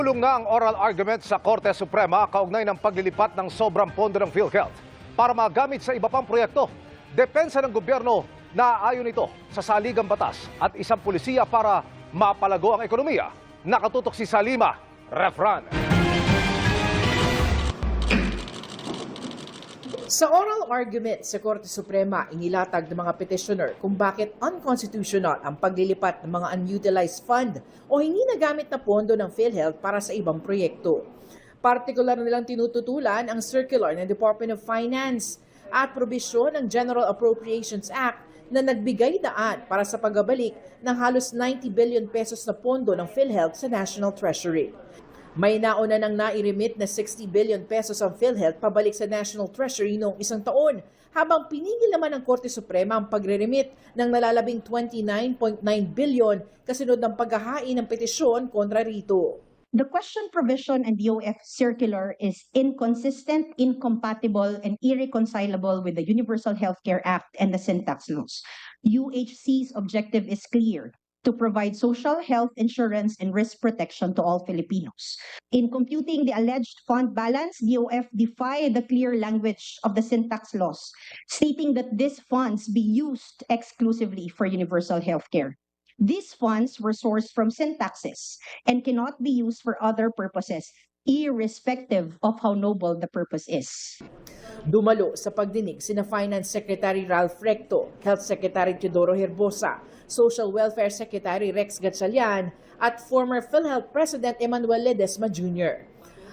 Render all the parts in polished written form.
Tulong na ang oral argument sa Korte Suprema kaugnay ng paglilipat ng sobrang pondo ng PhilHealth para magamit sa iba pang proyekto. Depensa ng gobyerno na ayon ito sa saligang batas at isang pulisiya para mapalago ang ekonomiya. Nakatutok si Salima Refran. Sa oral argument sa Korte Suprema, inilatag ng mga petitioner kung bakit unconstitutional ang paglilipat ng mga unutilized fund o hindi nagamit na pondo ng PhilHealth para sa ibang proyekto. Partikular nilang tinututulan ang circular ng Department of Finance at probisyon ng General Appropriations Act na nagbigay daan para sa pagbabalik ng halos 90 billion pesos na pondo ng PhilHealth sa National Treasury. May nauna nang nairimit na 60 billion pesos ang PhilHealth pabalik sa National Treasury noong isang taon, habang pinigil naman ng Korte Suprema ang pagre-remit ng nalalabing 29.9 billion kasunod ng paghahain ng petisyon kontra rito. The question provision and DOF circular is inconsistent, incompatible, and irreconcilable with the Universal Healthcare Act and the syntax laws. UHC's objective is clear: to provide social health insurance and risk protection to all Filipinos. In computing the alleged fund balance, DOF defied the clear language of the syntax laws, stating that these funds be used exclusively for universal healthcare. These funds were sourced from syntaxes and cannot be used for other purposes, irrespective of how noble the purpose is. Dumalo sa pagdinig sina Finance Secretary Ralph Recto, Health Secretary Teodoro Herbosa, Social Welfare Secretary Rex Gatchalian at former PhilHealth President Emmanuel Ledesma Jr.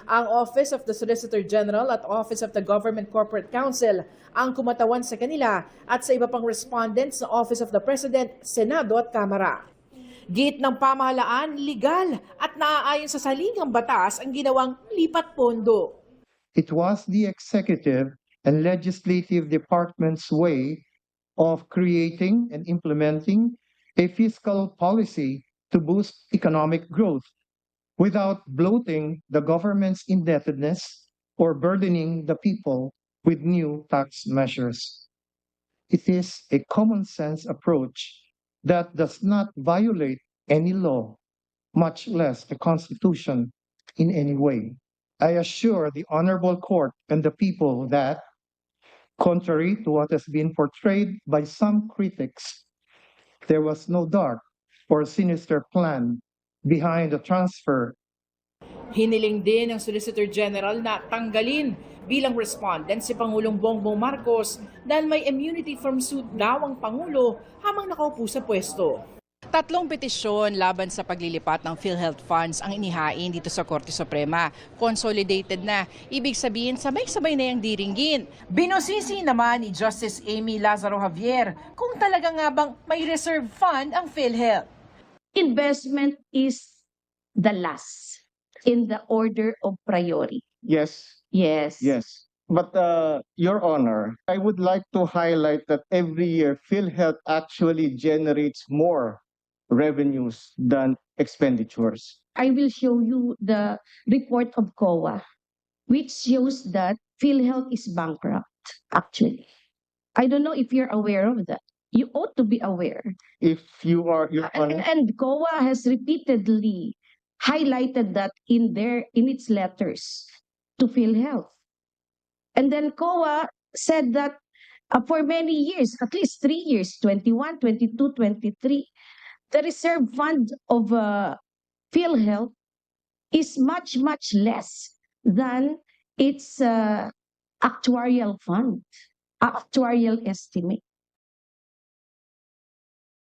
Ang Office of the Solicitor General at Office of the Government Corporate Counsel ang kumatawan sa kanila at sa iba pang respondents sa Office of the President, Senado at Kamara. Git ng pamahalaan, legal at naaayon sa saligang batas ang ginawang lipat pondo. It was the executive and legislative department's way of creating and implementing a fiscal policy to boost economic growth without bloating the government's indebtedness or burdening the people with new tax measures. It is a common sense approach that does not violate any law, much less the Constitution, in any way. I assure the Honorable Court and the people that, contrary to what has been portrayed by some critics, there was no dark or sinister plan behind the transfer. Hiniling din ng Solicitor General na tanggalin bilang respondent si Pangulong Bongbong Marcos dahil may immunity from suit daw ang Pangulo habang nakaupo sa pwesto. Tatlong petisyon laban sa paglilipat ng PhilHealth funds ang inihain dito sa Korte Suprema. Consolidated na, ibig sabihin sabay-sabay na yung diringgin. Binosisi naman ni Justice Amy Lazaro Javier kung talaga nga bang may reserve fund ang PhilHealth. Investment is the last in the order of priority. Yes, Yes. yes. But Your Honor, I would like to highlight that every year PhilHealth actually generates more revenues than expenditures. I will show you the report of COA, which shows that PhilHealth is bankrupt, actually. I don't know if you're aware of that. You ought to be aware. If you are, Your Honor, And COA has repeatedly highlighted that in its letters to PhilHealth. And then COA said that for many years, at least 3 years, 21, 22, 23, the reserve fund of PhilHealth is much, much less than its actuarial fund, actuarial estimate.